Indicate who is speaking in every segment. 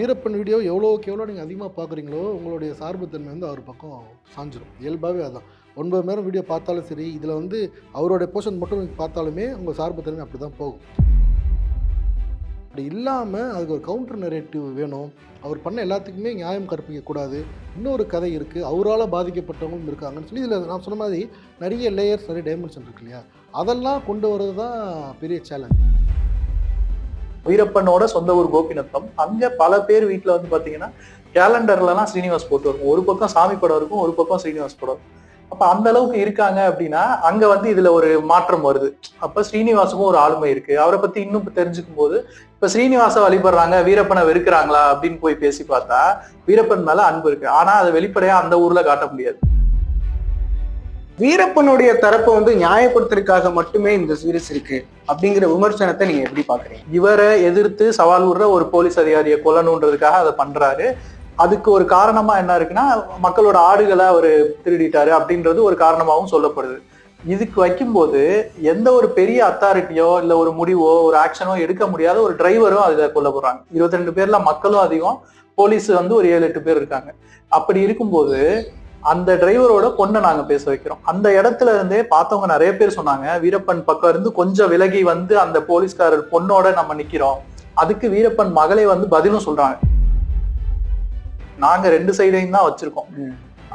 Speaker 1: Veerappan video எவ்வளோக்கு எவ்வளோ நீங்கள் அதிகமாக பார்க்குறீங்களோ உங்களுடைய சார்புத்தன்மை வந்து அவர் பக்கம் சாஞ்சிரும். இயல்பாகவே அதுதான். 9 மணி நேரம் வீடியோ பார்த்தாலும் சரி, இதில் வந்து அவருடைய போர்ஷன் மட்டும் நீங்கள் பார்த்தாலுமே உங்கள் சார்புத்தன்மை அப்படி தான் போகும். அப்படி இல்லாமல் அதுக்கு ஒரு கவுண்டர் நரேட்டிவ் வேணும். அவர் பண்ண எல்லாத்துக்குமே நியாயம் கற்பிக்கக்கூடாது. இன்னொரு கதை இருக்குது, அவரால் பாதிக்கப்பட்டவங்களும் இருக்காங்கன்னு சொல்லி இதில் நான் சொன்ன மாதிரி நிறைய லேயர்ஸ், நிறைய டைமென்ஷன் இருக்கு இல்லையா, அதெல்லாம் கொண்டு வர்றது தான் பெரிய சேலஞ்ச்.
Speaker 2: வீரப்பனோட சொந்த ஊர் கோபிநத்தம். அங்க பல பேர் வீட்டுல வந்து பாத்தீங்கன்னா கேலண்டர்லாம் ஸ்ரீனிவாஸ் போட்டு இருக்கும். ஒரு பக்கம் சாமி படம் இருக்கும், ஒரு பக்கம் ஸ்ரீனிவாஸ் படம். அப்ப அந்த அளவுக்கு இருக்காங்க அப்படின்னா அங்க வந்து இதுல ஒரு மாற்றம் வருது. அப்ப ஸ்ரீனிவாசுக்கும் ஒரு ஆளுமை இருக்கு. அவரை பத்தி இன்னும் தெரிஞ்சுக்கும் போது இப்ப ஸ்ரீனிவாச வழிபடுறாங்க, வீரப்பனை வெறுக்கிறாங்களா அப்படின்னு போய் பேசி பார்த்தா வீரப்பன் மேல அன்பு இருக்கு. ஆனா அதை வெளிப்படையா அந்த ஊர்ல காட்ட முடியாது.
Speaker 3: வீரப்பனுடைய தரப்பை வந்து நியாயப்படுத்துறதுக்காக மட்டுமே இந்த சீரிஸ் இருக்கு அப்படிங்கிற விமர்சனத்தை நீங்க எப்படி பாக்குறீங்க?
Speaker 2: இவரை எதிர்த்து சவால் விடுற ஒரு போலீஸ் அதிகாரியை கொல்லணுன்றதுக்காக அதை பண்றாரு. அதுக்கு ஒரு காரணமா என்ன இருக்குன்னா, மக்களோட ஆடுகளை அவரு திருடிட்டாரு அப்படின்றது ஒரு காரணமாகவும் சொல்லப்படுது. இதுக்கு வைக்கும்போது எந்த ஒரு பெரிய அத்தாரிட்டியோ இல்ல ஒரு முடிவோ ஒரு ஆக்ஷனோ எடுக்க முடியாத ஒரு டிரைவரும் அதுல கொல்லப்படுறாங்க. 22 பேர்ல மக்களும் அதிகம், போலீஸ் வந்து ஒரு 7-8 பேர் இருக்காங்க. அப்படி இருக்கும்போது அந்த டிரைவரோட பொண்ணை நாங்க பேச வைக்கிறோம். அந்த இடத்துல இருந்தே பார்த்தவங்க நிறைய பேர் சொன்னாங்க, வீரப்பன் பக்கம் இருந்து கொஞ்சம் விலகி வந்து அந்த போலீஸ்காரர் பொண்ணோட நம்ம நிக்கிறோம். அதுக்கு வீரப்பன் மகளே வந்து பதிலும் சொல்றாங்க. நாங்க 2 சைடையும் தான் வச்சிருக்கோம்.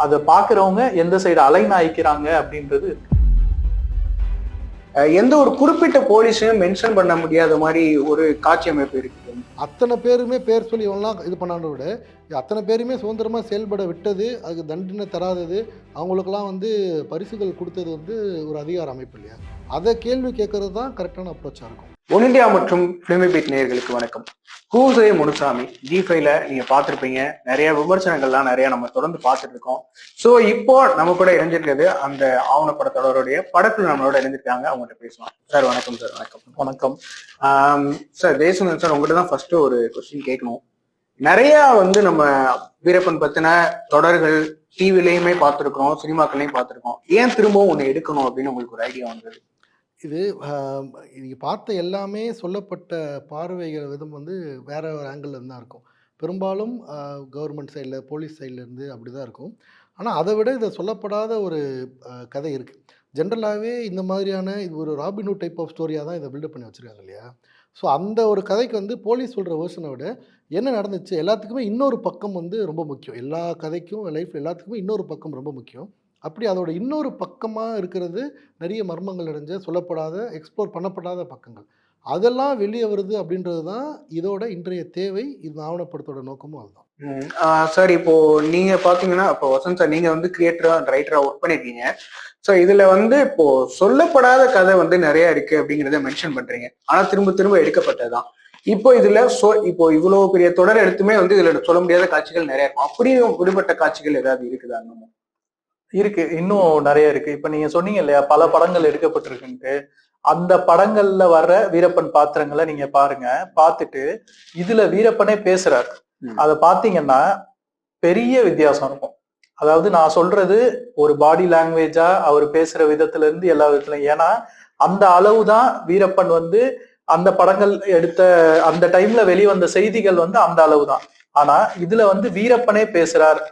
Speaker 2: அதை பாக்குறவங்க எந்த சைடு அலைன் ஆயிக்கிறாங்க அப்படின்றது.
Speaker 3: எந்த ஒரு குறிப்பிட்ட போலீஸையும் மென்ஷன் பண்ண முடியாத மாதிரி ஒரு காட்சி அமைப்பு இருக்கு.
Speaker 1: அத்தனை பேருமே பேர் சொல்லி இவங்களாம் இது பண்ணாத விட அத்தனை பேருமே சுதந்திரமாக செயல்பட விட்டது, அதுக்கு தண்டனை தராதது, அவங்களுக்கெல்லாம் வந்து பரிசுகள் கொடுத்தது வந்து ஒரு அதிகார அமைப்பு இல்லையா? அதை கேள்வி கேட்கறது தான் கரெக்டான அப்ரோச்சாக இருக்கும்.
Speaker 3: ஒன் இந்தியா மற்றும் ஃபிலிமிபீட் நேயர்களுக்கு வணக்கம். ஹூசே முனுசாமி G5ல நீங்க பார்த்திருப்பீங்க. நிறைய விமர்சனங்கள்லாம் நிறைய நம்ம தொடர்ந்து பார்த்துட்டு இருக்கோம். ஸோ இப்போ நம்ம கூட இணைஞ்சிருக்கிறது அந்த ஆவணப்பட தொடருடைய படக்குழு நம்மளோட இணைஞ்சிருக்காங்க. அவங்ககிட்ட பேசலாம். சார் வணக்கம். சார் வணக்கம்.
Speaker 2: வணக்கம்
Speaker 3: சார். தேசம் சார், உங்ககிட்ட தான் ஃபர்ஸ்ட் ஒரு கொஸ்டின் கேட்கணும். நிறைய வந்து நம்ம வீரப்பன் பத்தின தொடர்கள் டிவிலையுமே பார்த்துருக்கோம், சினிமாக்கள்லையும் பார்த்துருக்கோம். ஏன் திரும்பவும் ஒன்று எடுக்கணும் அப்படின்னு உங்களுக்கு ஒரு ஐடியா வந்தது?
Speaker 1: இது நீங்கள் பார்த்த எல்லாமே சொல்லப்பட்ட பார்வைகள் விதம் வந்து வேற ஒரு ஆங்கிள் தான் இருக்கும். பெரும்பாலும் கவர்மெண்ட் சைடில், போலீஸ் சைட்லேருந்து அப்படி தான் இருக்கும். ஆனால் அதை விட இதை சொல்லப்படாத ஒரு கதை இருக்குது. ஜென்ரலாகவே இந்த மாதிரியான இது ஒரு ராபின்ஹுட் டைப் ஆஃப் ஸ்டோரியாக தான் இதை பில்டப் பண்ணி வச்சுருக்காங்க இல்லையா? ஸோ அந்த ஒரு கதைக்கு வந்து போலீஸ் சொல்கிற வேர்ஷனை விட என்ன நடந்துச்சு, எல்லாத்துக்குமே இன்னொரு பக்கம் வந்து ரொம்ப முக்கியம். எல்லா கதைக்கும் லைஃப் எல்லாத்துக்குமே இன்னொரு பக்கம் ரொம்ப முக்கியம். அப்படி அதோட இன்னொரு பக்கமாக இருக்கிறது நிறைய மர்மங்கள் நிறைஞ்ச, சொல்லப்படாத, எக்ஸ்ப்ளோர் பண்ணப்படாத பக்கங்கள். அதெல்லாம் வெளியே வருது அப்படின்றது தான் இதோட இன்றைய தேவை. இது ஆவணப்படத்தோட நோக்கமும் அதுதான்.
Speaker 3: சார், இப்போ நீங்க பாத்தீங்கன்னா, இப்போ வசந்த் சார், நீங்க வந்து கிரியேட்டரா ரைட்டரா ஒர்க் பண்ணிருக்கீங்க. ஸோ இதுல வந்து இப்போ சொல்லப்படாத கதை வந்து நிறைய இருக்கு அப்படிங்கிறத மென்ஷன் பண்றீங்க. ஆனா திரும்ப திரும்ப எடுக்கப்பட்டதுதான். இப்போ இதுல இப்போ இவ்வளவு பெரிய தொடர் எடுத்துமே வந்து இதுல சொல்ல முடியாத காட்சிகள் நிறைய இருக்கும். அப்படியும் விடுபட்ட காட்சிகள் ஏதாவது இருக்குதா?
Speaker 2: இருக்கு, இன்னும் நிறைய இருக்கு. இப்ப நீங்க சொன்னீங்க இல்லையா, பல படங்கள் எடுக்கப்பட்டிருக்குன்ட்டு. அந்த படங்கள்ல வர்ற வீரப்பன் பாத்திரங்களை நீங்க பாருங்க. பார்த்துட்டு இதுல வீரப்பனே பேசுறாரு. அதை பாத்தீங்கன்னா பெரிய வித்தியாசம் இருக்கும். அதாவது நான் சொல்றது ஒரு பாடி லாங்குவேஜா, அவர் பேசுற விதத்துல இருந்து எல்லா விதத்துலயும். ஏன்னா அந்த அளவுதான் வீரப்பன் வந்து அந்த படங்கள் எடுத்த அந்த டைம்ல வெளிவந்த செய்திகள் வந்து அந்த அளவுதான். ஆனா இதுல வந்து வீரப்பனே பேசுறார்.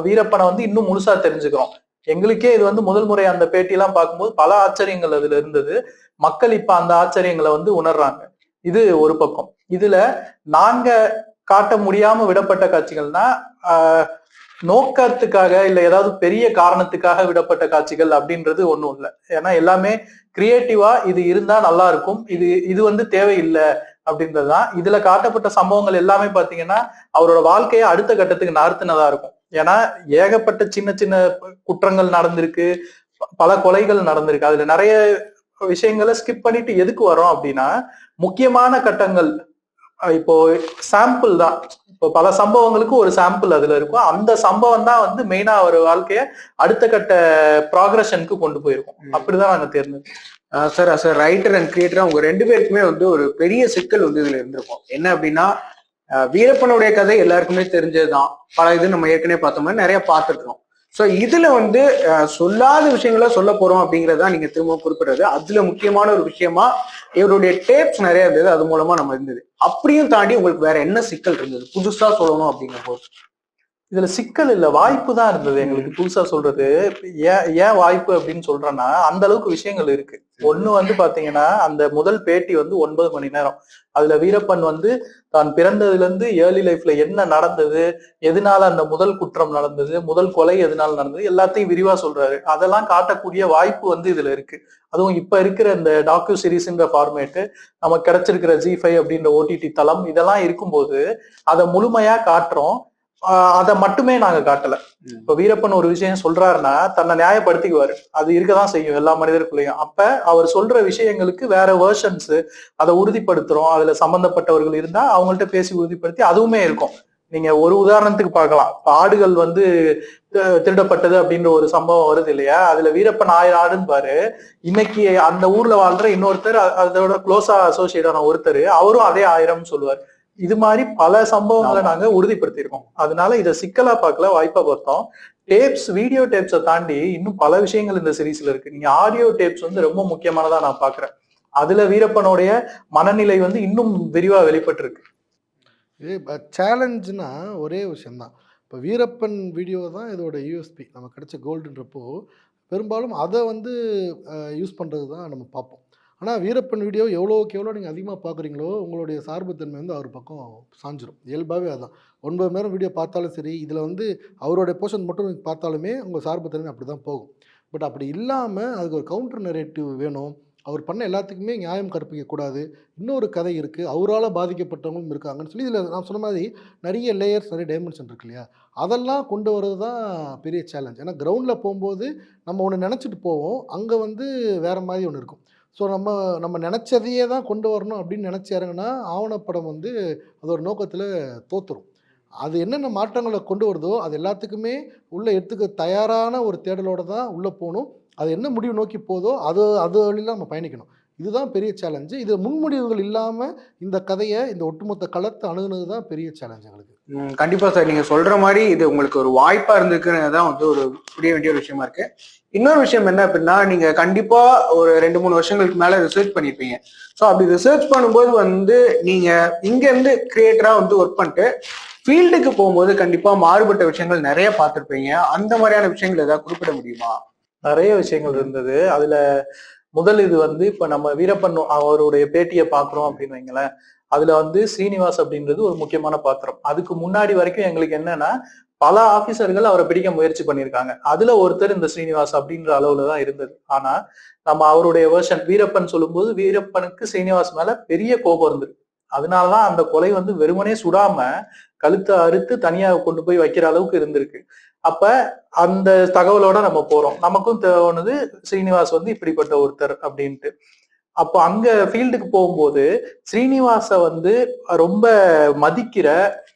Speaker 2: வீரப்பனை வந்து இன்னும் முழுசா தெரிஞ்சுக்கிறோம். எங்களுக்கே இது வந்து முதல் முறை அந்த பேட்டியெல்லாம் பார்க்கும்போது பல ஆச்சரியங்கள் அதுல இருந்தது. மக்கள் இப்ப அந்த ஆச்சரியங்களை வந்து உணர்றாங்க. இது ஒரு பக்கம். இதுல நாங்க காட்ட முடியாம விடப்பட்ட காட்சிகள்னா நோக்கத்துக்காக இல்ல ஏதாவது பெரிய காரணத்துக்காக விடப்பட்ட காட்சிகள் அப்படின்றது ஒண்ணும் இல்லை. ஏன்னா எல்லாமே கிரியேட்டிவா இது இருந்தா நல்லா இருக்கும், இது வந்து தேவையில்லை அப்படின்றதுதான். இதுல காட்டப்பட்ட சம்பவங்கள் எல்லாமே பாத்தீங்கன்னா அவரோட வாழ்க்கையை அடுத்த கட்டத்துக்கு நகர்த்தினதா இருக்கும். ஏன்னா ஏகப்பட்ட சின்ன சின்ன குற்றங்கள் நடந்திருக்கு, பல கொலைகள் நடந்திருக்கு. அதுல நிறைய விஷயங்களை ஸ்கிப் பண்ணிட்டு எதுக்கு வரோம் அப்படின்னா, முக்கியமான கட்டங்கள் இப்போ சாம்பிள் தான். இப்போ பல சம்பவங்களுக்கு ஒரு சாம்பிள் அதுல இருக்கும். அந்த சம்பவம் தான் வந்து மெயினா அவர் வாழ்க்கைய அடுத்த கட்ட ப்ராக்ரஷனுக்கு கொண்டு போயிருக்கும். அப்படிதான் நாங்க தேர்ந்தெடுத்தோம்.
Speaker 3: சார், ரைட்டர் அண்ட் கிரியேட்டர் அவங்க 2 பேருக்குமே வந்து ஒரு பெரிய சிக்கல் வந்து இதுல இருந்திருக்கும். என்ன அப்படின்னா, வீரப்பனுடைய கதை எல்லாருக்குமே தெரிஞ்சதுதான். பல இது நம்ம ஏற்கனவே பார்த்தோம்னா நிறைய பார்த்துருக்கோம். ஸோ இதுல வந்து சொல்லாத விஷயங்கள சொல்ல போறோம் அப்படிங்கறத நீங்க திரும்ப குறிப்பிடுறது. அதுல முக்கியமான ஒரு விஷயமா இவருடைய டேப்ஸ் நிறைய இருந்தது, அது மூலமா நம்ம இருந்தது. அப்படியும் தாண்டி உங்களுக்கு வேற என்ன சிக்கல் இருந்தது புதுசா சொல்லணும் அப்படிங்கிற போது?
Speaker 2: இதுல சிக்கல் இல்ல, வாய்ப்பு தான் இருந்தது எங்களுக்கு புதுசா சொல்றது. ஏன் ஏன் வாய்ப்பு அப்படின்னு சொல்றேன்னா, அந்த அளவுக்கு விஷயங்கள் இருக்கு. ஒண்ணு வந்து பாத்தீங்கன்னா, அந்த முதல் பேட்டி வந்து 9 மணி நேரம். அதுல வீரப்பன் வந்து தான் பிறந்ததுல இருந்து ஏர்லி லைஃப்ல என்ன நடந்தது, எதனால அந்த முதல் குற்றம் நடந்தது, முதல் கொலை எதனால நடந்தது, எல்லாத்தையும் விரிவா சொல்றாரு. அதெல்லாம் காட்டக்கூடிய வாய்ப்பு வந்து இதுல இருக்கு. அதுவும் இப்ப இருக்கிற இந்த டாக்யூ சீரிஸ்ன்ற ஃபார்மேட்டு, நமக்கு கிடைச்சிருக்கிற G5 அப்படின்ற ஓடிடி தளம், இதெல்லாம் இருக்கும்போது அதை முழுமையா காட்டுறோம். அதை மட்டுமே நாங்க காட்டல. இப்ப வீரப்பன் ஒரு விஷயம் சொல்றாருன்னா தன்னை நியாயப்படுத்திக்குவாரு. அது இருக்கதான் செய்யும் எல்லா மனிதருக்குள்ளேயும். அப்ப அவர் சொல்ற விஷயங்களுக்கு வேற வேர்ஷன்ஸ், அதை உறுதிப்படுத்துறோம். அதுல சம்பந்தப்பட்டவர்கள் இருந்தா அவங்கள்ட்ட பேசி உறுதிப்படுத்தி அதுவுமே இருக்கும். நீங்க ஒரு உதாரணத்துக்கு பார்க்கலாம். ஆடுகள் வந்து திருடப்பட்டது அப்படின்ற ஒரு சம்பவம் வருது இல்லையா, அதுல வீரப்பன் 1000 ஆடுன்னு பாரு. இன்னைக்கு அந்த ஊர்ல வாழ்ற இன்னொருத்தர், அதோட க்ளோஸா அசோசியேட்டான ஒருத்தர், அவரும் அதே 1000 சொல்லுவார். இது மாதிரி பல சம்பவங்களை நாங்க உறுதிப்படுத்தியிருக்கோம். அதனால இதை சிக்கலா பார்க்கல, வாய்ப்பா பார்த்தோம். டேப்ஸ், வீடியோ டேப்ஸை தாண்டி இன்னும் பல விஷயங்கள் இந்த சீரீஸ்ல இருக்கு. நீங்க ஆடியோ டேப்ஸ் வந்து ரொம்ப முக்கியமானதா நான் பாக்குறேன். அதுல வீரப்பனுடைய மனநிலை வந்து இன்னும் விரிவா வெளிப்பட்டிருக்கு.
Speaker 1: இது சேலஞ்சுனா ஒரே விஷயம்தான். இப்போ வீரப்பன் வீடியோ தான் இதோட யூஎஸ்பி. நமக்கு கிடைச்ச கோல்டுன்றப்போ, பெரும்பாலும் அதை வந்து யூஸ் பண்ணுறது தான் நம்ம பார்ப்போம். ஆனால் வீரப்பன் வீடியோ எவ்வளோக்கு எவ்வளோ நீங்கள் அதிகமாக பார்க்குறீங்களோ, உங்களுடைய சார்புத்தன்மை வந்து அவர் பக்கம் சாஞ்சிரும். இயல்பாகவே அதுதான். 9 மணி நேரம் வீடியோ பார்த்தாலும் சரி, இதில் வந்து அவருடைய போர்ஷன் மட்டும் நீங்க பார்த்தாலுமே உங்கள் சார்புத்தன்மை அப்படி தான் போகும். பட் அப்படி இல்லாமல் அதுக்கு ஒரு கவுண்டர் நரேட்டிவ் வேணும். அவர் பண்ண எல்லாத்துக்குமே நியாயம் கற்பிக்கக்கூடாது. இன்னொரு கதை இருக்குது, அவரால் பாதிக்கப்பட்டவங்களும் இருக்காங்கன்னு சொல்லி இதில் நான் சொன்ன மாதிரி நிறைய லேயர்ஸ், நிறைய டைமென்ஷன் இருக்கு இல்லையா? அதெல்லாம் கொண்டு வர்றது தான் பெரிய சேலஞ்ச். ஏன்னா கிரவுண்டில் போகும்போது நம்ம ஒன்று நினச்சிட்டு போவோம், அங்கே வந்து வேறு மாதிரி ஒன்று இருக்கும். ஸோ நம்ம நம்ம நினச்சதையே தான் கொண்டு வரணும் அப்படின்னு நினச்சி இறங்குனா ஆவணப்படம் வந்து அது ஒரு நோக்கத்தில் தோத்துரும். அது என்னென்ன மாற்றங்களை கொண்டு வருதோ அது எல்லாத்துக்குமே உள்ளே எடுத்துக்க தயாரான ஒரு தேடலோடு தான் உள்ளே போகணும். அது என்ன முடிவு நோக்கி போதோ அது அது வழியில் நம்ம பயணிக்கணும். இதுதான் பெரிய சேலஞ்சு. இது முன்முடிவுகள் இல்லாமல் இந்த கதையை, இந்த ஒட்டுமொத்த களத்தை அணுகுனது தான் பெரிய சேலஞ்ச் எங்களுக்கு.
Speaker 3: கண்டிப்பா சார், நீங்க சொல்ற மாதிரி இது உங்களுக்கு ஒரு வாய்ப்பா இருந்திருக்குன்னு தான் வந்து ஒரு புரிய வேண்டிய ஒரு விஷயமா இருக்கு. இன்னொரு விஷயம் என்ன அப்படின்னா, நீங்க கண்டிப்பா ஒரு 2-3 வருஷங்களுக்கு மேல ரிசர்ச் பண்ணிருப்பீங்க. ஸோ அப்படி ரிசர்ச் பண்ணும்போது வந்து நீங்க இங்க இருந்து கிரியேட்டரா வந்து ஒர்க் பண்ணிட்டு ஃபீல்டுக்கு போகும்போது கண்டிப்பா மாறுபட்ட விஷயங்கள் நிறைய பார்த்துருப்பீங்க. அந்த மாதிரியான விஷயங்கள் ஏதாவது குறிப்பிட முடியுமா?
Speaker 2: நிறைய விஷயங்கள் இருந்தது. அதுல முதல் இது வந்து இப்ப நம்ம வீரப்பன் அவருடைய பேட்டியை பாக்குறோம் அப்படின்னு வைங்களேன், அதுல வந்து ஸ்ரீனிவாஸ் அப்படின்றது ஒரு முக்கியமான பாத்திரம். அதுக்கு முன்னாடி வரைக்கும் எங்களுக்கு என்னன்னா, பல ஆபீசர்கள் அவரை பிடிக்க முயற்சி பண்ணியிருக்காங்க. அதுல ஒருத்தர் இந்த ஸ்ரீனிவாஸ் அப்படின்ற அளவுலதான் இருந்தது. ஆனா நம்ம அவருடைய வேர்ஷன் வீரப்பன் சொல்லும்போது வீரப்பனுக்கு ஸ்ரீனிவாஸ் மேல பெரிய கோபம் இருந்தது. அதனாலதான் அந்த கொலை வந்து வெறுமனே சுடாம கழுத்தை அறுத்து தனியா கொண்டு போய் வைக்கிற அளவுக்கு இருந்திருக்கு. அப்ப அந்த தகவலோட நம்ம போறோம். நமக்கும் தோணுது ஸ்ரீனிவாஸ் வந்து இப்படிப்பட்ட ஒருத்தர் அப்படின்ட்டு. அப்போ அங்க ஃபீல்டுக்கு போகும்போது ஸ்ரீனிவாச வந்து ரொம்ப மதிக்கிற,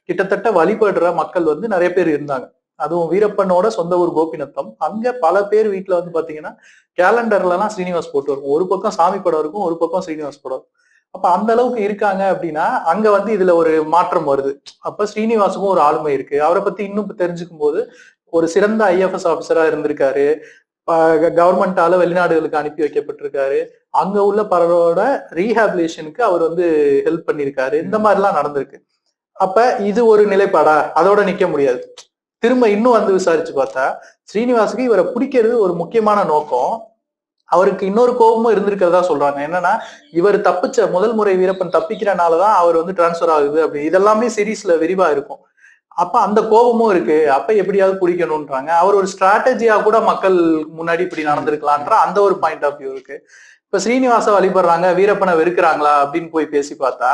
Speaker 2: கிட்டத்தட்ட வழிபடுற மக்கள் வந்து நிறைய பேர் இருந்தாங்க. அதுவும் வீரப்பனோட சொந்த ஊர் கோபிநத்தம். அங்க பல பேர் வீட்டுல வந்து பாத்தீங்கன்னா கேலண்டர்ல எல்லாம் ஸ்ரீனிவாஸ் போட்டு இருக்கும். ஒரு பக்கம் சாமி படம் இருக்கும், ஒரு பக்கம் ஸ்ரீனிவாஸ் படம். அப்ப அந்த அளவுக்கு இருக்காங்க அப்படின்னா அங்க வந்து இதுல ஒரு மாற்றம் வருது. அப்ப ஸ்ரீனிவாசுக்கும் ஒரு ஆளுமை இருக்கு. அவரை பத்தி இன்னும் தெரிஞ்சுக்கும் போது ஒரு சிறந்த IFS ஆபீசரா இருந்திருக்காரு. கவர்மெண்டால வெளிநாடுகளுக்கு அனுப்பி வைக்கப்பட்டிருக்காரு. அங்க உள்ள பலரோட ரீஹாபிலேஷனுக்கு அவர் வந்து ஹெல்ப் பண்ணிருக்காரு. இந்த மாதிரி எல்லாம் நடந்திருக்கு. அப்ப இது ஒரு நிலைப்பாடா? அதோட நிக்க முடியாது. திரும்ப இன்னும் வந்து விசாரிச்சு பார்த்தா ஸ்ரீனிவாசுக்கு இவரை பிடிக்கிறது ஒரு முக்கியமான நோக்கம். அவருக்கு இன்னொரு கோபமும் இருந்திருக்கிறதா சொல்றாங்க. என்னன்னா, இவர் தப்பிச்ச முதல் முறை வீரப்பன் தப்பிக்கிறனாலதான் அவர் வந்து டிரான்ஸ்பர் ஆகுது அப்படி. இதெல்லாமே சீரீஸ்ல விரிவா இருக்கும். அப்ப அந்த கோபமும் இருக்கு. அப்ப எப்படியாவது பிடிக்கணும்ன்றாங்க. அவர் ஒரு ஸ்ட்ராட்டஜியா கூட மக்கள் முன்னாடி இப்படி நடந்திருக்கலான்ற அந்த ஒரு பாயிண்ட் ஆஃப் வியூ இருக்கு. இப்ப ஸ்ரீனிவாச வழிபடுறாங்க, வீரப்பனை வெறுக்கிறாங்களா அப்படின்னு போய் பேசி பார்த்தா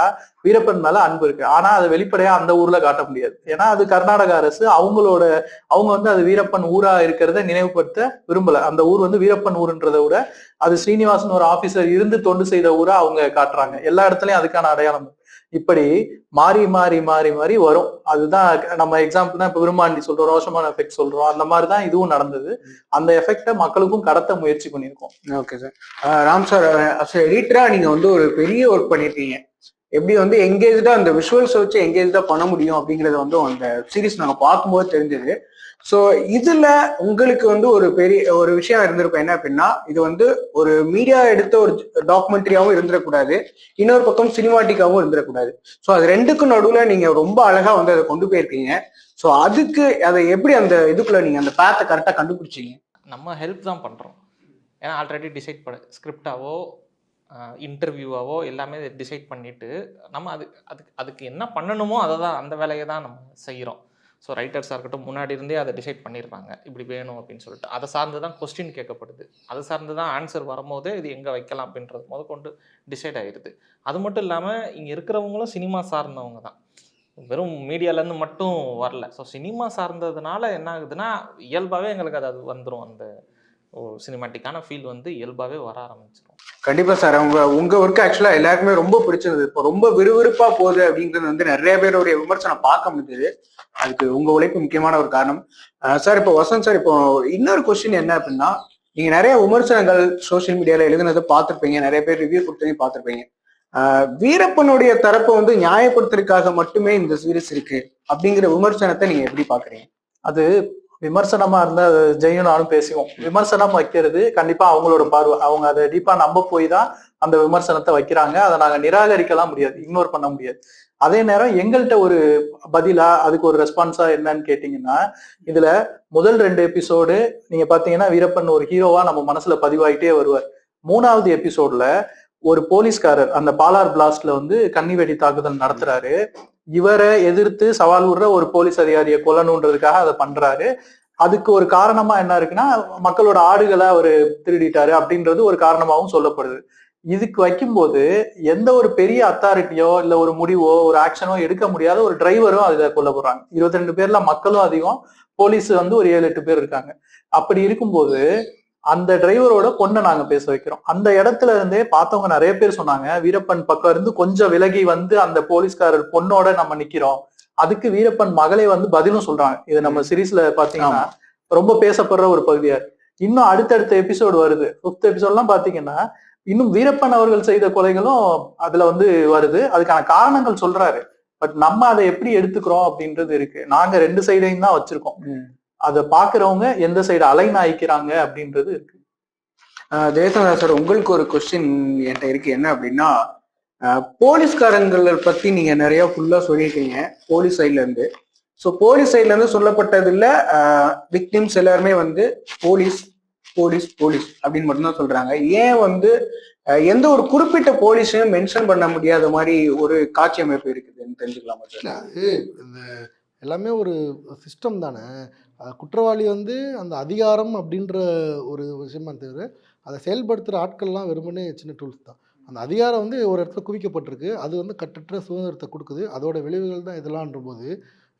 Speaker 2: வீரப்பன் மேல அன்பு இருக்கு. ஆனா அது வெளிப்படையா அந்த ஊர்ல காட்ட முடியாது. ஏன்னா அது கர்நாடக அரசு அவங்க வந்து அது வீரப்பன் ஊரா இருக்கிறத நினைவுபடுத்த விரும்பல. அந்த ஊர் வந்து வீரப்பன் ஊருன்றதை விட அது ஸ்ரீனிவாசன் ஒரு ஆபீசர் இருந்து தொண்டு செய்த ஊரா அவங்க காட்டுறாங்க. எல்லா இடத்துலயும் அதுக்கான அடையாளம். இப்படி மாறி மாறி மாறி மாறி வரும். அதுதான் நம்ம எக்ஸாம்பிள் தான் இப்ப விரும்மாண்டி சொல்றோம், ரோஷமான எஃபெக்ட் சொல்றோம். அந்த மாதிரிதான் இதுவும் நடந்தது. அந்த எஃபெக்ட மக்களுக்கும் கடத்த முயற்சி பண்ணியிருக்கோம்.
Speaker 3: Okay sir. ராம் சார், எடிட்டரா நீங்க வந்து ஒரு பெரிய ஒர்க் பண்ணிருக்கீங்க. எப்படி வந்து எங்கேஜா அந்த விஷுவல்ஸ் வச்சு எங்கேஜா பண்ண முடியும் அப்படிங்கறத வந்து அந்த சீரிஸ் நாங்க பார்க்கும்போது தெரிஞ்சது. ஸோ இதுல உங்களுக்கு வந்து ஒரு பெரிய ஒரு விஷயம் இருந்திருக்கும், என்ன அப்படின்னா இது வந்து ஒரு மீடியா எடுத்த ஒரு டாக்குமெண்ட்ரியாவும் இருந்துடக்கூடாது, இன்னொரு பக்கம் சினிமாட்டிக்காவும் இருந்துடக்கூடாது. ஸோ அது ரெண்டுக்கும் நடுவுல நீங்க ரொம்ப அழகா வந்து அதை கொண்டு போயிருக்கீங்க. ஸோ அதுக்கு அதை எப்படி அந்த இதுக்குள்ள நீங்க அந்த பேத்தை கரெக்டா கண்டுபிடிச்சீங்க?
Speaker 4: நம்ம ஹெல்ப் தான் பண்ணுறோம். ஏன்னா ஆல்ரெடி டிசைட் ஸ்கிரிப்டாவோ இன்டர்வியூவாவோ எல்லாமே டிசைட் பண்ணிவிட்டு நம்ம அதுக்கு என்ன பண்ணணுமோ அதை தான், அந்த வேலையை தான் நம்ம செய்கிறோம். ஸோ ரைட்டர்ஸாக இருக்கட்டும், முன்னாடி இருந்தே அதை டிசைட் பண்ணியிருப்பாங்க இப்படி வேணும் அப்படின்னு சொல்லிட்டு. அதை சார்ந்து தான் கொஸ்டின் கேட்கப்படுது, அதை சார்ந்து தான் ஆன்சர் வரும்போதே இது எங்கே வைக்கலாம் அப்படின்றது கொண்டு டிசைட் ஆகிடுது. அது மட்டும் இல்லாமல் இங்கே இருக்கிறவங்களும் சினிமா சார்ந்தவங்க தான், வெறும் மீடியாலேருந்து மட்டும் வரல. ஸோ சினிமா சார்ந்ததுனால என்ன ஆகுதுன்னா இயல்பாகவே எங்களுக்கு அது வந்துடும், அந்த சினிமாட்டிக்கான ஃபீல் வந்து இயல்பாகவே வர ஆரம்பிச்சிடும்.
Speaker 3: கண்டிப்பா சார், உங்க ஒர்க் ஆக்சுவலா எல்லாருக்குமே ரொம்ப பிடிச்சது. இப்போ ரொம்ப விறுவிறுப்பா போகுது அப்படிங்கிறது வந்து நிறைய பேருடைய விமர்சனம் பார்க்க முடியுது. அதுக்கு உங்க உழைப்பு முக்கியமான ஒரு காரணம். சார் இப்போ வசந்த் சார், இப்போ இன்னொரு கொஸ்டின் என்ன அப்படின்னா, நீங்க நிறைய விமர்சனங்கள் சோசியல் மீடியால எழுதுனதை பார்த்திருப்பீங்க, நிறைய பேர் ரிவ்யூ கொடுத்ததையும் பார்த்திருப்பீங்க. வீரப்பனுடைய தரப்பை வந்து நியாயப்படுத்துறதுக்காக மட்டுமே இந்த சீரிஸ் இருக்கு அப்படிங்கிற விமர்சனத்தை நீங்க எப்படி பாக்குறீங்க?
Speaker 2: அது விமர்சனமா இருந்தா ஜெயும் நானும் பேசுவோம். விமர்சனம் வைக்கிறது கண்டிப்பா அவங்களோட பார்வை, அவங்க அதை டீப்பா நம்ப போய் தான் அந்த விமர்சனத்தை வைக்கிறாங்க. அதை நாங்க நிராகரிக்கலாம் முடியாது, இக்னோர் பண்ண முடியாது. அதே நேரம் எங்கள்கிட்ட ஒரு பதிலா அதுக்கு ஒரு ரெஸ்பான்ஸா என்னன்னு கேட்டீங்கன்னா, இதுல முதல் 2 எபிசோடு நீங்க பாத்தீங்கன்னா வீரப்பன் ஒரு ஹீரோவா நம்ம மனசுல பதிவாயிட்டே வருவார். 3வது எபிசோட்ல ஒரு போலீஸ்காரர் அந்த பாலார் பிளாஸ்ட்ல வந்து கன்னி வெடி தாக்குதல் நடத்துறாரு. இவரை எதிர்த்து சவால் விடுற ஒரு போலீஸ் அதிகாரியை கொல்லணுன்றதுக்காக அதை பண்றாரு. அதுக்கு ஒரு காரணமா என்ன இருக்குன்னா, மக்களோட ஆடுகளை அவர் திருடிட்டாரு அப்படின்றது ஒரு காரணமாகவும் சொல்லப்படுது. இதுக்கு வைக்கும்போது எந்த ஒரு பெரிய அத்தாரிட்டியோ இல்ல ஒரு முடிவோ ஒரு ஆக்ஷனோ எடுக்க முடியாத ஒரு டிரைவரும் அதுல கொல்லப்படுறாங்க. 22 பேர்ல மக்களும் அதிகம், போலீஸ் வந்து ஒரு 7-8 பேர் இருக்காங்க. அப்படி இருக்கும்போது அந்த டிரைவரோட பொண்ணை நாங்க பேச வைக்கிறோம். அந்த இடத்துல இருந்தே பார்த்தவங்க நிறைய பேர் சொன்னாங்க, வீரப்பன் பக்கம் இருந்து கொஞ்சம் விலகி வந்து அந்த போலீஸ்காரர் பொண்ணோட நம்ம நிக்கிறோம். அதுக்கு வீரப்பன் மகளே வந்து பதிலும் சொல்றாங்க. இது நம்ம சீரீஸ்ல பாத்தீங்கன்னா ரொம்ப பேசப்படுற ஒரு பகுதியா. இன்னும் அடுத்தடுத்த எபிசோடு வருது, 5th எபிசோட்லாம் பாத்தீங்கன்னா இன்னும் வீரப்பன் அவர்கள் செய்த கொலைகளும் அதுல வந்து வருது. அதுக்கான காரணங்கள் சொல்றாரு. பட் நம்ம அதை எப்படி எடுத்துக்கிறோம் அப்படின்றது இருக்கு. நாங்க 2 சைடையும் தான் வச்சிருக்கோம். அதை பாக்குறவங்க எந்த சைடு அலைன் ஆயிக்கிறாங்க அப்படின்றது இருக்கு.
Speaker 3: ஜெயசந்திரன் சார், உங்களுக்கு ஒரு கொஸ்டின் என்கிட்ட இருக்கு. என்ன அப்படின்னா, போலீஸ்காரங்களை பத்தி நீங்க நிறைய ஃபுல்லா சொல்லியிருக்கீங்க போலீஸ் சைட்ல இருந்து. ஸோ போலீஸ் சைட்ல இருந்து சொல்லப்பட்டதுல விக்டிம்ஸ் எல்லாருமே வந்து போலீஸ் போலீஸ் போலீஸ் அப்படின்னு மட்டும்தான் சொல்றாங்க. ஏன் வந்து எந்த ஒரு குறிப்பிட்ட போலீஸையும் மென்ஷன் பண்ண முடியாத மாதிரி ஒரு காட்சி அமைப்பு இருக்குதுன்னு தெரிஞ்சுக்கலாமா சார்?
Speaker 1: அது இந்த எல்லாமே ஒரு சிஸ்டம் தானே. குற்றவாளி வந்து அந்த அதிகாரம் அப்படின்ற ஒரு விஷயமா தவிர அதை செயல்படுத்துகிற ஆட்கள்லாம் வெறுமனே சின்ன டூல்ஸ் தான். அந்த அதிகாரம் வந்து ஒரு இடத்துல குவிக்கப்பட்டிருக்கு, அது வந்து கட்டற்ற சுதந்திரத்தை கொடுக்குது, அதோட விளைவுகள் தான் இதெல்லாம்ன்ற போது,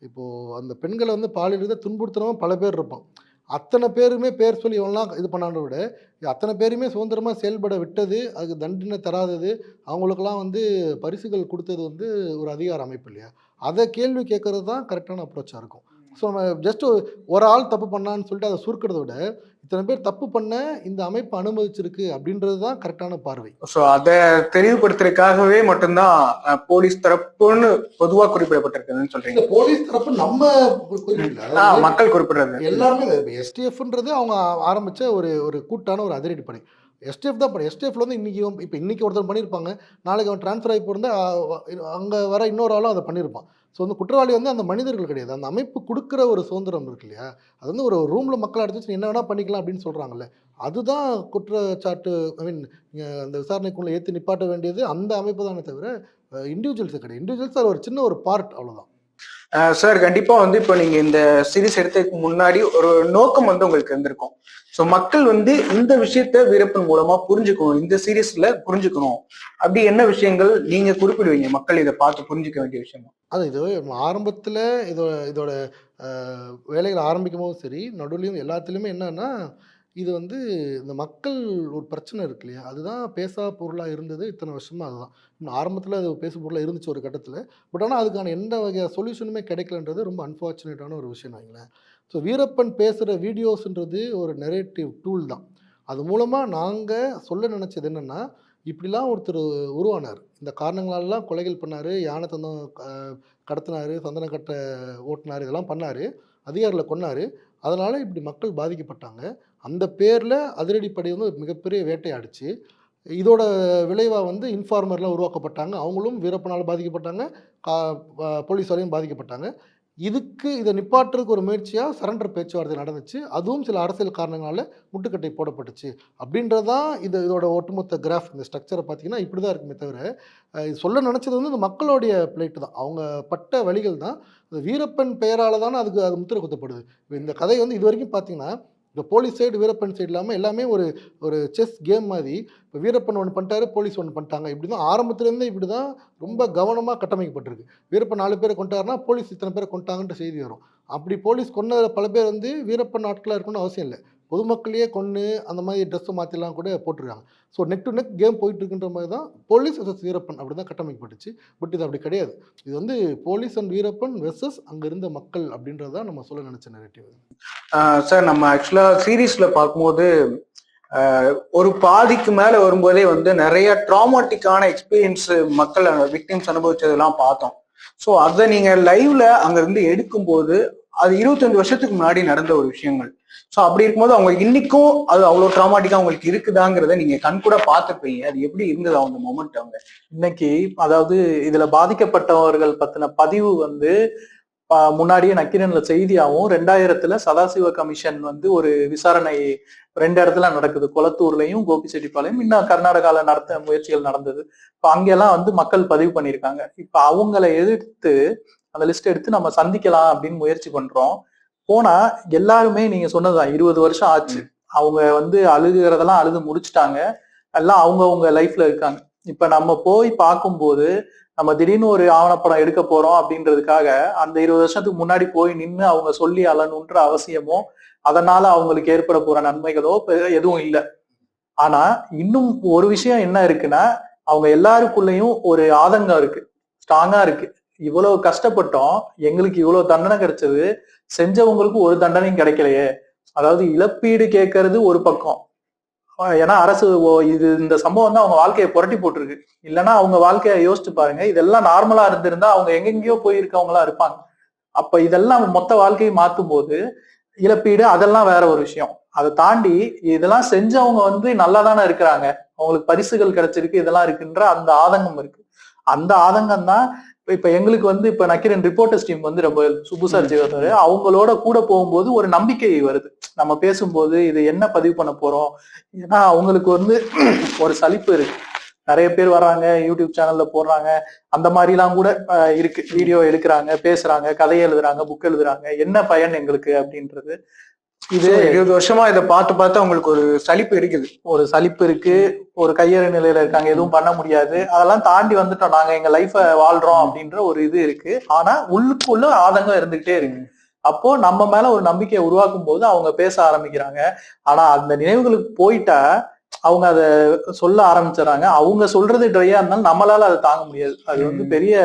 Speaker 1: இப்போது அந்த பெண்களை வந்து பாலியல் துன்புறுத்துறவங்க பல பேர் இருப்பான். அத்தனை பேருமே பேர் சொல்லி இவன்லாம் இது பண்ணாத விட, அத்தனை பேருமே சுதந்திரமாக செயல்பட விட்டது, அதுக்கு தண்டனை தராதது, அவங்களுக்கெல்லாம் வந்து பரிசுகள் கொடுத்தது வந்து ஒரு அதிகார அமைப்பு இல்லையா? அதை கேள்வி கேட்கறது தான் கரெக்டான அப்ரோச்சாக இருக்கும். ஸோ நம்ம ஜஸ்ட் ஒரு ஆள் தப்பு பண்ணான்னு சொல்லிட்டு அதை சுருக்கிறத விட, இத்தனை பேர் தப்பு பண்ண இந்த அமைப்பு அனுமதிச்சிருக்கு அப்படின்றது தான் கரெக்டான பார்வை.
Speaker 3: ஸோ அதை தெளிவுபடுத்துறதுக்காகவே மட்டும்தான் போலீஸ் தரப்புன்னு பொதுவா குறிப்பிடப்பட்டிருக்குதுன்னு சொல்றீங்க?
Speaker 1: போலீஸ் தரப்பு நம்ம குறிப்பிடல,
Speaker 3: மக்கள் குறிப்பிடுறது
Speaker 1: எல்லாருமே. எஸ்டிஎஃப்ன்றது அவங்க ஆரம்பிச்ச ஒரு ஒரு கூட்டான ஒரு அதிரடி படை. எஸ்டிஎஃப் தான் பண்ணி, எஸ்டிஎஃப்ல வந்து இன்னைக்கு ஒருத்தர் பண்ணியிருப்பாங்க, நாளைக்கு அவன் ட்ரான்ஸ்ஃபர் ஆகி போயிருந்தா அங்கே வர இன்னொரு ஆளும் அதை பண்ணியிருப்பான். ஸோ வந்து குற்றவாளி வந்து அந்த மனிதர்கள் கிடையாது, அந்த அமைப்பு கொடுக்குற ஒரு சுதந்திரம் இருக்கு இல்லையா? அது வந்து ஒரு ரூமில் மக்கள் அடிச்சு என்ன வேணால் பண்ணிக்கலாம் அப்படின்னு சொல்கிறாங்கல்ல, அதுதான் குற்றச்சாட்டு. ஐ மீன் அந்த விசாரணைக்குள்ளே ஏற்றி நிப்பாட்ட வேண்டியது அந்த அமைப்பு தானே தவிர இண்டிவிஜுவல்ஸே கிடையாது. இண்டிவிஜுவல்ஸ் அது ஒரு சின்ன ஒரு பார்ட், அவ்வளோதான்.
Speaker 3: சார், கண்டிப்பா வந்து இப்போ நீங்க இந்த சீரிஸ் எடுத்ததுக்கு முன்னாடி ஒரு நோக்கம் வந்து உங்களுக்கு இருந்திருக்கும். ஸோ மக்கள் வந்து இந்த விஷயத்த வீரப்பன் மூலமா புரிஞ்சுக்கணும், இந்த சீரிஸ்ல புரிஞ்சுக்கணும், அப்படி என்ன விஷயங்கள் நீங்க குறிப்பிடுவீங்க மக்கள் இதை பார்த்து புரிஞ்சுக்க வேண்டிய விஷயமா?
Speaker 1: அது இது ஆரம்பத்தில் இதோட வேலைகள் ஆரம்பிக்கும் போதும் சரி, நடுவுலையும் எல்லாத்துலேயுமே என்னன்னா, இது வந்து இந்த மக்கள் ஒரு பிரச்சனை இருக்கு இல்லையா, அதுதான் பேசா பொருளாக இருந்தது இத்தனை வருஷமாக. அதுதான் ஆரம்பத்தில் அது பேசு பொருளாக இருந்துச்சு ஒரு கட்டத்தில். பட் ஆனால் அதுக்கான எந்த வகையான சொல்யூஷனுமே கிடைக்கலன்றது ரொம்ப அன்ஃபார்ச்சுனேட்டான ஒரு விஷயம் வைங்களேன். ஸோ வீரப்பன் பேசுகிற வீடியோஸ்ன்றது ஒரு நெரேட்டிவ் டூல் தான். அது மூலமாக நாங்கள் சொல்ல நினச்சது என்னென்னா, இப்படிலாம் ஒருத்தர் உருவானார். இந்த காரணங்களாலலாம் கொலைகள் பண்ணாரு, யானை தந்தம் கடத்தினாரு, சந்தன கட்ட ஓட்டுனாரு, இதெல்லாம் பண்ணாரு. அதிகாரிகள கொன்னாரு. அதனால இப்படி மக்கள் பாதிக்கப்பட்டாங்க. அந்த பேர்ல அதிரடிப்படை வந்து ஒரு மிகப்பெரிய வேட்டையாடுச்சு. இதோட விளைவா வந்து இன்ஃபார்மர்லாம் உருவாக்கப்பட்டாங்க. அவங்களும் வீரப்பனால பாதிக்கப்பட்டாங்க. கா போலீஸாலயும் பாதிக்கப்பட்டாங்க. இத நிப்பாட்டுறதுக்கு ஒரு முயற்சியா சரண்டர் பேச்சுவார்த்தை நடந்துச்சு. அதுவும் சில அரசியல் காரணங்களால முட்டுக்கட்டை போடப்பட்டுச்சு. அப்படின்றது தான் இதோட ஒட்டுமொத்த கிராஃப். இந்த ஸ்ட்ரக்சர பார்த்தீங்கன்னா, இப்படி தான் இருக்குமே தவிர, இது சொல்ல நெனச்சது வந்து இந்த மக்களுடைய ப்ளைட் தான். அவங்க பட்ட வலிகள் தான். இந்த வீரப்பன் பெயரால தான அது முத்திரை குத்தப்படுது. இப்ப இந்த கதை வந்து இதுவரைக்கும் பார்த்தீங்கன்னா, இந்த போலீஸ் சைடு, வீரப்பன் சைடு இல்லாம எல்லாமே ஒரு ஒரு செஸ் கேம் மாரி. இப்ப வீரப்பன் ஒண்ணு பண்ணிட்டாரு, போலீஸ் ஒண்ணு பண்ணிட்டாங்க. இப்படிதான் ஆரம்பத்துலேருந்தே இப்படிதான் ரொம்ப கவனமா கட்டமைக்கப்பட்டிருக்கு. வீரப்பன் 4 பேர கொன்ட்டாருன்னா, போலீஸ் இத்தன பேர கொன்ட்டாங்கன்ட்டு செய்தி வரும். அப்படி போலீஸ் கொன்னதுல பல பேர் வந்து வீரப்பன் ஆட்களா இருக்கணும்னு அவசியம் இல்ல. பொதுமக்களையே கொன்னு அந்த மாரி ட்ரெஸ் மாத்திலாம் கூட போட்டுருக்காங்க. So neck to neck game போயிட்டு இருக்குன்ற மாரி தான் போலீஸ் வெர்சஸ் வீரப்பன் அப்படிதான் கட்டமைக்கப்பட்டுச்சு. பட் இது அப்படி கிடையாது. இது வந்து போலீஸ் அண்ட் வீரப்பன் வெர்சஸ் அங்க இருந்த மக்கள் அப்படின்றது தான் நம்ம சொல்ல நினைச்ச நரேட்டிவ்.
Speaker 3: சார், நம்ம ஆக்சுவலா சீரீஸ்ல பார்க்கும்போது ஒரு பாதிக்கு மேல வரும்போதே வந்து நிறைய ட்ராமாட்டிக்கான எக்ஸ்பீரியன்ஸ் மக்கள் விக்டிம்ஸ் அனுபவிச்சதெல்லாம் பார்த்தோம். ஸோ அதை நீங்க லைவ்ல அங்க இருந்து எடுக்கும்போது அது 25 வருஷத்துக்கு முன்னாடி நடந்த ஒரு விஷயங்கள். ஸோ அப்படி இருக்கும்போது அவங்களுக்கு இன்னைக்கும் அது அவ்வளவு ட்ராமாட்டிக்கா அவங்களுக்கு இருக்குதாங்கிறத நீங்க கண் கூட பார்த்துருப்பீங்க. அது எப்படி இருந்தது அந்த மொமெண்ட்? அவங்க
Speaker 2: இன்னைக்கு அதாவது இதுல பாதிக்கப்பட்டவர்கள் பத்தின பதிவு வந்து முன்னாடியே நக்கீரன்ல செய்தியாகவும் 2000 சதாசிவ கமிஷன் வந்து ஒரு விசாரணை 2 இடத்துல நடக்குது. கொளத்தூர்லயும் கோபிச்செட்டிப்பாளையம், இன்னும் கர்நாடகால நடத்த முயற்சிகள் நடந்தது. இப்ப அங்கெல்லாம் வந்து மக்கள் பதிவு பண்ணியிருக்காங்க. இப்ப அவங்கள எதிர்த்து அந்த லிஸ்ட் எடுத்து நம்ம சந்திக்கலாம் அப்படின்னு முயற்சி பண்றோம். போனா எல்லாருமே நீங்க சொன்னதுதான், 20 வருஷம் ஆச்சு. அவங்க வந்து அழுகிறதெல்லாம் அழுது முடிச்சுட்டாங்க. எல்லாம் அவங்கவுங்க லைஃப்ல இருக்காங்க. இப்ப நம்ம போய் பார்க்கும்போது நம்ம திடீர்னு ஒரு ஆவணப்படம் எடுக்க போறோம் அப்படின்றதுக்காக அந்த 20 வருஷத்துக்கு முன்னாடி போய் நின்று அவங்க சொல்லி அழணுன்ற அவசியமோ அதனால அவங்களுக்கு ஏற்பட போற நன்மைகளோ எதுவும் இல்லை. ஆனா இன்னும் ஒரு விஷயம் என்ன இருக்குன்னா, அவங்க எல்லாருக்குள்ளயும் ஒரு ஆதங்கம் இருக்கு, ஸ்ட்ராங்கா இருக்கு. இவ்வளவு கஷ்டப்பட்டோம், எங்களுக்கு இவ்வளவு தண்டனை கிடைச்சது, செஞ்சவங்களுக்கு ஒரு தண்டனையும் கிடைக்கலையே. அதாவது இழப்பீடு கேட்கறது ஒரு பக்கம். ஏன்னா அரசு இது இந்த சம்பவம் தான் அவங்க வாழ்க்கையை புரட்டி போட்டிருக்கு. இல்லைன்னா அவங்க வாழ்க்கைய யோசிச்சு பாருங்க. இதெல்லாம் நார்மலா இருந்திருந்தா அவங்க எங்கெங்கயோ போயிருக்கவங்களா இருப்பாங்க. அப்ப இதெல்லாம் மொத்த வாழ்க்கையை மாத்தும் போது இழப்பீடு அதெல்லாம் வேற ஒரு விஷயம். அதை தாண்டி இதெல்லாம் செஞ்சவங்க வந்து நல்லா தானே இருக்கிறாங்க, அவங்களுக்கு பரிசுகள் கிடைச்சிருக்கு, இதெல்லாம் இருக்குன்ற அந்த ஆதங்கம் இருக்கு. அந்த ஆதங்கம் தான் இப்ப எங்களுக்கு வந்து இப்ப நக்கீரன் ரிப்போர்ட்டர்ஸ் டீம் வந்து ரொம்ப சுபுசார் ஜீவத்தாரு அவங்களோட கூட போகும்போது ஒரு நம்பிக்கை வருது. நம்ம பேசும்போது இது என்ன பதிவு பண்ண போறோம், ஏன்னா அவங்களுக்கு வந்து ஒரு சலிப்பு இருக்கு. நிறைய பேர் வர்றாங்க, யூடியூப் சேனல்ல போடுறாங்க, அந்த மாதிரி எல்லாம் கூட இருக்கு. வீடியோ எடுக்கிறாங்க, பேசுறாங்க, கதை எழுதுறாங்க, புக் எழுதுறாங்க, என்ன பயன் எங்களுக்கு அப்படின்றது.
Speaker 3: இது 20 வருஷமா இதை பார்த்து பார்த்து அவங்களுக்கு ஒரு சலிப்பு இருக்குது.
Speaker 2: ஒரு சலிப்பு இருக்கு, ஒரு கையறு நிலையில இருக்காங்க, எதுவும் பண்ண முடியாது, அதெல்லாம் தாண்டி வந்துட்டோம், நாங்க எங்க லைஃப வாழ்றோம் அப்படின்ற ஒரு இது இருக்கு. ஆனா உள்ளுக்குள்ள ஆதங்கம் இருந்துகிட்டே இருக்கு. அப்போ நம்ம மேல ஒரு நம்பிக்கையை உருவாக்கும் போது அவங்க பேச ஆரம்பிக்கிறாங்க. ஆனா அந்த நினைவுகளுக்கு போயிட்டா அவங்க அதை சொல்ல ஆரம்பிச்சிடறாங்க. அவங்க சொல்றது ட்ரையா இருந்தாலும் நம்மளால அதை தாங்க முடியாது. அது வந்து பெரிய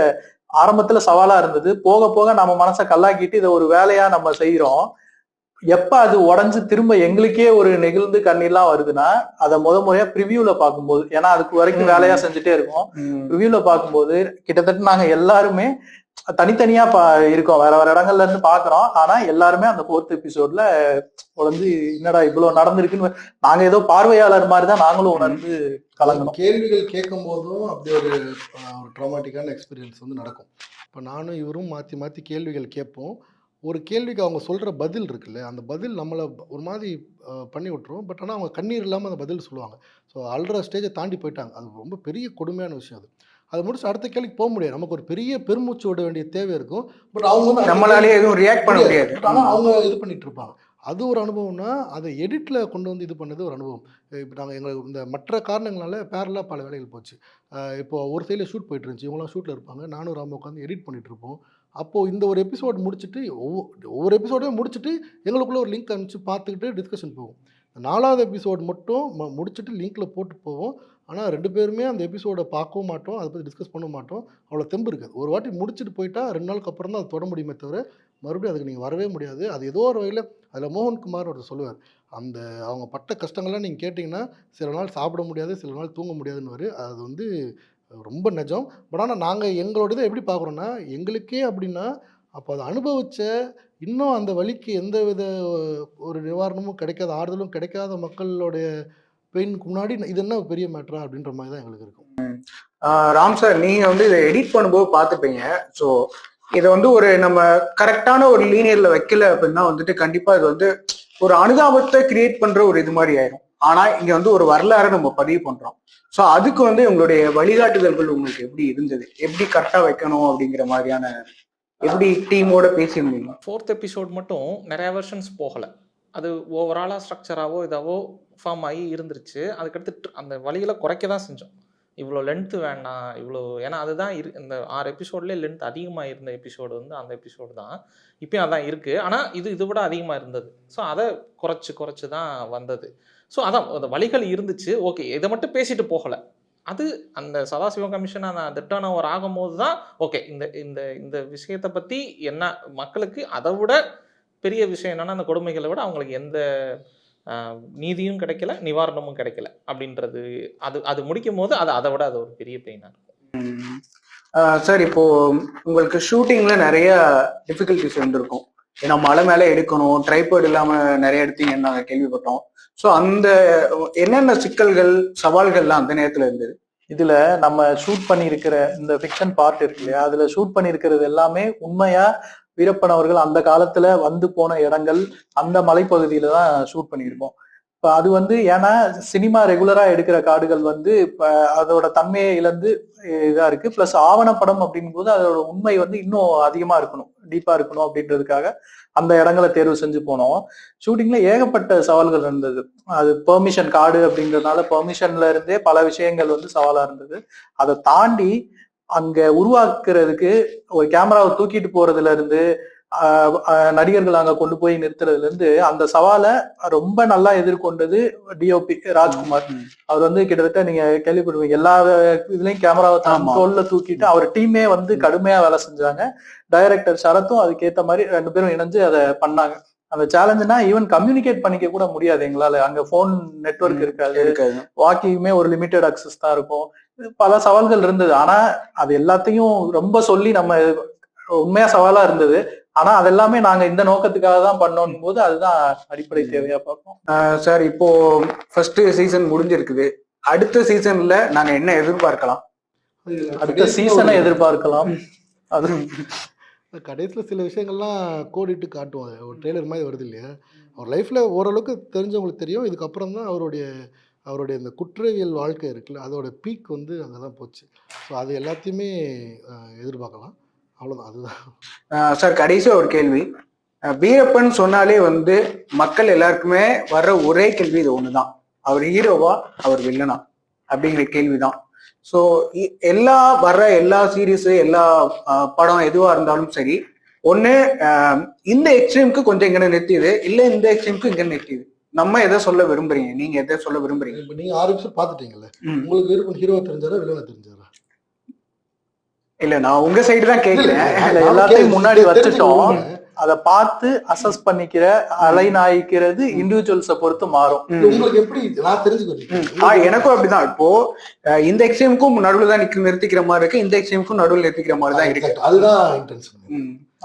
Speaker 2: ஆரம்பத்துல சவாலா இருந்தது. போக போக நம்ம மனசை கல்லாக்கிட்டு இதை ஒரு வேலையா நம்ம செய்யறோம். எப்ப அது உடஞ்சு திரும்ப எங்களுக்கே ஒரு நெகிழ்ந்து கண்ணீர்லாம் வருதுன்னா அதை முறையா ப்ரிவியூல பார்க்கும்போது, ஏன்னா அதுக்கு வரைக்கும் வேலையா செஞ்சுட்டே இருக்கோம். ப்ரிவியூல பார்க்கும்போது கிட்டத்தட்ட நாங்க எல்லாருமே தனித்தனியா இருக்கோம், வேற வேற இடங்கள்ல இருந்து பாக்குறோம். ஆனா எல்லாருமே அந்த 4th எபிசோட்ல உடஞ்சு என்னடா இவ்வளவு நடந்திருக்குன்னு நாங்க ஏதோ பார்வையாளர் மாதிரிதான் நாங்களும் உணர்ந்து கலங்கணும்.
Speaker 1: கேள்விகள் கேட்கும் போதும் அப்படி ஒரு ட்ராமாட்டிக்கான எக்ஸ்பீரியன்ஸ் வந்து நடக்கும். இப்போ நானும் இவரும் மாற்றி மாற்றி கேள்விகள் கேட்போம். ஒரு கேள்விக்கு அவங்க சொல்கிற பதில் இருக்குல்ல, அந்த பதில் நம்மளை ஒரு மாதிரி பண்ணி விட்டுரும். பட் ஆனால் அவங்க கண்ணீர் இல்லாமல் அந்த பதில் சொல்லுவாங்க. ஸோ அல்ற ஸ்டேஜை தாண்டி போயிட்டாங்க. அது ரொம்ப பெரிய கொடுமையான விஷயம். அதை முடிச்சு அடுத்த கேள்விக்கு போக முடியாது. நமக்கு ஒரு பெரிய பெருமூச்சு விட வேண்டிய தேவை இருக்கும். பட் அவங்க வந்து
Speaker 3: நம்மளாலே எதுவும் ரியாக்ட் பண்ண முடியாது.
Speaker 1: ஆனால் அவங்க இது பண்ணிட்டு இருப்பாங்க. அது ஒரு அனுபவம்னா, அதை எடிட்டில் கொண்டு வந்து இது பண்ணது ஒரு அனுபவம். இப்போ நாங்கள் எங்களுக்கு இந்த மற்ற காரணங்களால பேரலாக பல வேலைகள் போச்சு. இப்போ ஒரு சைடில் ஷூட் போயிட்டு இருந்துச்சு, இவங்களாம் ஷூட்டில் இருப்பாங்க, நானும் ராம உட்காந்து எடிட் பண்ணிட்டு இருப்போம். அப்போது இந்த ஒரு எபிசோட் முடிச்சுட்டு ஒவ்வொரு எபிசோடையும் முடிச்சுட்டு எங்களுக்குள்ள ஒரு லிங்க் அனுப்பிச்சு பார்த்துக்கிட்டு டிஸ்கஷன் போகும். 4வது எபிசோட் மட்டும் முடிச்சுட்டு லிங்க்ல போட்டு போவோம். ஆனால் 2 பேருமே அந்த எபிசோடை பார்க்கவும் மாட்டோம், அதை பற்றி டிஸ்கஸ் பண்ண மாட்டோம். அவ்வளோ தெம்பு இருக்காது. ஒரு வாட்டி முடிச்சுட்டு போயிட்டா 2 நாளுக்கு அப்புறம் தான் அதை தொட முடியுமே தவிர, மறுபடியும் அதுக்கு நீங்கள் வரவே முடியாது. அது ஏதோ ஒரு வகையில் அதில் மோகன்குமார் ஒருத்தர் சொல்லுவார், அந்த அவங்க பட்ட கஷ்டங்கள்லாம் நீங்கள் கேட்டிங்கன்னா, சில நாள் சாப்பிட முடியாது, சில நாள் தூங்க முடியாதுன்னுவாரு. அது வந்து ரொம்ப நிஜம். பட் ஆனால் நாங்கள் எங்களோட இதை எப்படி பார்க்குறோன்னா, எங்களுக்கே அப்படின்னா, அப்போ அதை அனுபவிச்ச, இன்னும் அந்த வலிக்கு எந்தவித ஒரு நிவாரணமும் கிடைக்காத, ஆறுதலும் கிடைக்காத மக்களுடைய பெயினுக்கு முன்னாடி இது என்ன பெரிய மேட்டரா அப்படின்ற மாதிரி தான் எங்களுக்கு இருக்கும்.
Speaker 3: ராம் சார், நீங்க வந்து இதை எடிட் பண்ணும்போது பார்த்துப்பீங்க. ஸோ இதை வந்து ஒரு நம்ம கரெக்டான ஒரு லீனியர்ல வைக்கல அப்படின்னா வந்துட்டு கண்டிப்பா இது வந்து ஒரு அனுதாபத்தை கிரியேட் பண்ற ஒரு இது மாதிரி ஆயிரும். ஆனா இங்க வந்து ஒரு வரலாறு நம்ம பதிவு பண்றோம். ஸோ அதுக்கு வந்து உங்களுடைய வழிகாட்டுதல்கள் உங்களுக்கு எப்படி இருந்தது, எப்படி கரெக்டா வைக்கணும் அப்படிங்கிற மாதிரியான எப்படி டீமோட பேசியிருந்தீங்க?
Speaker 4: 4th எபிசோட் மட்டும் நிறைய வெர்ஷன்ஸ் போகலை. அது ஓவராலாக ஸ்ட்ரக்சராகவோ இதாவோ ஃபார்ம் ஆகி இருந்துருச்சு. அதுக்கடுத்து அந்த வழிகளை குறைக்க தான் செஞ்சோம். இவ்வளோ லென்த்து வேண்டாம், இவ்வளோ, ஏன்னா அதுதான் இந்த 6 எபிசோட்லேயே லென்த் அதிகமாக இருந்த எபிசோடு வந்து அந்த எபிசோடு தான். இப்போயும் அதான் இருக்குது. ஆனால் இதை விட அதிகமாக இருந்தது. ஸோ அதை குறைச்சி தான் வந்தது. ஸோ அதான் அந்த வழிகள் இருந்துச்சு. ஓகே, இதை மட்டும் பேசிட்டு போகலை. அது அந்த சதாசிவம் கமிஷன் அந்த டேர்ன் ஓவர் ஆகும்போது தான் ஓகே, இந்த இந்த இந்த விஷயத்தை பற்றி என்ன மக்களுக்கு அதை விட பெரிய விஷயம் என்னன்னா, அந்த கொடுமைகளை விட அவங்களுக்கு எந்த நீதியும் கிடைக்கல, நிவாரணமும் கிடைக்கல அப்படின்றது. அது முடிக்கும் போது அதை விட அது ஒரு பெரிய பெயினாக இருக்கும்.
Speaker 3: சார், இப்போ உங்களுக்கு ஷூட்டிங்ல நிறைய டிஃபிகல்டிஸ் இருந்திருக்கும். ஏன்னா மலை மேலே எடுக்கணும், ட்ரைபாட் இல்லாம நிறைய எடுத்தீங்கன்னு நாங்கள் கேள்விப்பட்டோம். ஸோ அந்த என்னென்ன சிக்கல்கள், சவால்கள்லாம் அந்த நேரத்துல இருந்தது?
Speaker 2: இதுல நம்ம ஷூட் பண்ணியிருக்கிற இந்த ஃபிக்ஷன் பார்ட் இருக்கு இல்லையா, அதுல ஷூட் பண்ணியிருக்கிறது எல்லாமே உண்மையா வீரப்பன் அவர்கள் அந்த காலத்துல வந்து போன இடங்கள், அந்த மலைப்பகுதியில தான் ஷூட் பண்ணியிருக்கோம். இப்ப அது வந்து ஏன்னா சினிமா ரெகுலரா எடுக்கிற காடுகள் வந்து இப்ப அதோட தன்மையை இழந்து இதா இருக்கு. பிளஸ் ஆவணப்படம் அப்படிங்கும் போது அதோட உண்மை வந்து இன்னும் அதிகமா இருக்கணும், டீப்பா இருக்கணும் அப்படின்றதுக்காக அந்த இடங்களை தேர்வு செஞ்சு போனோம். ஷூட்டிங்ல ஏகப்பட்ட சவால்கள் இருந்தது. அது பெர்மிஷன் காடு அப்படிங்கிறதுனால பெர்மிஷன்ல இருந்தே பல விஷயங்கள் வந்து சவாலா இருந்தது. அதை தாண்டி அங்க உருவாக்குறதுக்கு ஒரு கேமராவை தூக்கிட்டு போறதுல இருந்து நடிகர்கள் அங்க கொண்டு போய் நிறுத்துறதுல இருந்து அந்த சவாலை ரொம்ப நல்லா எதிர்கொண்டது டிஓபி ராஜ்குமார். அவர் வந்து கிட்டத்தட்ட நீங்க கேள்விப்படுவீங்க, எல்லா இதுலயும் கேமராவை தோல்ல தூக்கிட்டு அவர் டீமே வந்து கடுமையா வேலை செஞ்சாங்க. டைரக்டர் சரத்தும் அதுக்கேற்ற மாதிரி 2 பேரும் இணைஞ்சு அதை பண்ணாங்க. அந்த சேலஞ்சுனா ஈவன் கம்யூனிகேட் பண்ணிக்க கூட முடியாது எங்களால. அங்க போன் நெட்வொர்க் இருக்காது, வாக்கியுமே ஒரு லிமிடெட் அக்சஸ் தான் இருக்கும். பல சவால்கள் இருந்தது. ஆனா அது எல்லாத்தையும் ரொம்ப சொல்லி நம்ம உண்மையா சவாலா இருந்தது. ஆனா அதெல்லாமே நாங்க இந்த நோக்கத்துக்காக தான் பண்ணோம் போது அதுதான் அடிப்படை தேவையா பார்ப்போம்.
Speaker 3: சார், இப்போ ஃபர்ஸ்ட் சீசன் முடிஞ்சிருக்குது. அடுத்த சீசன்ல நாங்க என்ன எதிர்பார்க்கலாம்?
Speaker 2: அடுத்த சீசனை எதிர்பார்க்கலாம். அது
Speaker 1: கடைசியில் சில விஷயங்கள்லாம் கோடிட்டு காட்டுவாங்க. ஒரு ட்ரெய்லர் மாதிரி வருது இல்லையா, அவர் லைஃப்பில் ஓரளவுக்கு தெரிஞ்சவங்களுக்கு தெரியும். இதுக்கப்புறம் தான் அவருடைய இந்த குற்றவியல் வாழ்க்கை இருக்குல்ல, அதோட பீக் வந்து அங்கே தான் போச்சு. ஸோ அது எல்லாத்தையுமே எதிர்பார்க்கலாம். அவ்வளோதான், அதுதான்.
Speaker 3: சார், கடைசியாக ஒரு கேள்வி. வீரப்பன் சொன்னாலே வந்து மக்கள் எல்லாருக்குமே வர்ற ஒரே கேள்வி இது ஒண்ணுதான், அவர் ஹீரோவா அவர் வில்லனா அப்படிங்கிற கேள்விதான். ஸோ எல்லா சீரீஸ், எல்லா படம் எதுவா இருந்தாலும் சரி, ஒண்ணு இந்த எக்ஸ்ட்ரீமுக்கு கொஞ்சம் இங்க நிறுத்தியது, இல்ல இந்த எக்ஸ்ட்ரீமுக்கு இங்க நிறுத்தியது. நம்ம எதை சொல்ல விரும்புறீங்க? நீங்க எதை சொல்ல விரும்புறீங்க?
Speaker 1: இப்போ நீங்க 6 எபிசோட் பார்த்துட்டீங்கல்ல, உங்களுக்கு வீரப்பன் ஹீரோவா தெரிஞ்சாரா வில்லனா தெரிஞ்சாரா?
Speaker 3: இல்ல, நான் உங்க சைடு தான் கேட்கிறேன்.
Speaker 2: எல்லாத்தையும் முன்னாடி வச்சுட்டோம். அதை பார்த்து அசஸ் பண்ணிக்கிற அலைநாயிக்கிறது இண்டிவிஜுவல்ஸை பொறுத்து மாறும்.
Speaker 1: உங்களுக்கு எப்படி நான் தெரிஞ்சுக்கிறேன்.
Speaker 3: எனக்கும் அப்படிதான். இப்போ இந்த எக்ஸ்ட்ரீமுக்கும் நடுவில் தான் நிறுத்திக்கிற மாதிரி இருக்கு, இந்த எக்ஸ்ட்ரீமுக்கும் நடுவில் நிறுத்திக்கிற மாதிரி தான் இருக்கு.
Speaker 1: அதுதான் இன்டென்ஷன்.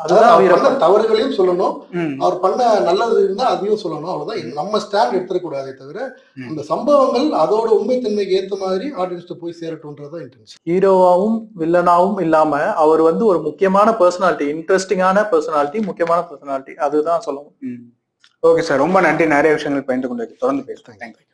Speaker 1: அதுதான் தவறுகளையும் சொல்லணும், அவர் பண்ண நல்லது இருந்தா அதையும் சொல்லணும். அவ்வளவுதான். நம்ம ஸ்டாண்ட் எடுத்துக்கூடாதே தவிர அந்த சம்பவங்கள் அதோட உண்மைத்தன்மைக்கு ஏற்ற மாதிரி ஆடியன்ஸ்ட போய் சேரட்டும்ன்றதான் இன்டென்ஷன்.
Speaker 2: ஹீரோவாவும் வில்லனாவும் இல்லாம அவர் வந்து ஒரு முக்கியமான பர்சனாலிட்டி, இன்ட்ரெஸ்டிங்கான பர்சனாலிட்டி, முக்கியமான பர்சனாலிட்டி, அதுதான் சொல்லணும்.
Speaker 3: ஓகே சார், ரொம்ப நன்றி. நிறைய விஷயங்கள் பகிர்ந்து கொண்டு தொடர்ந்து பேசுறேன். தேங்க்யூ.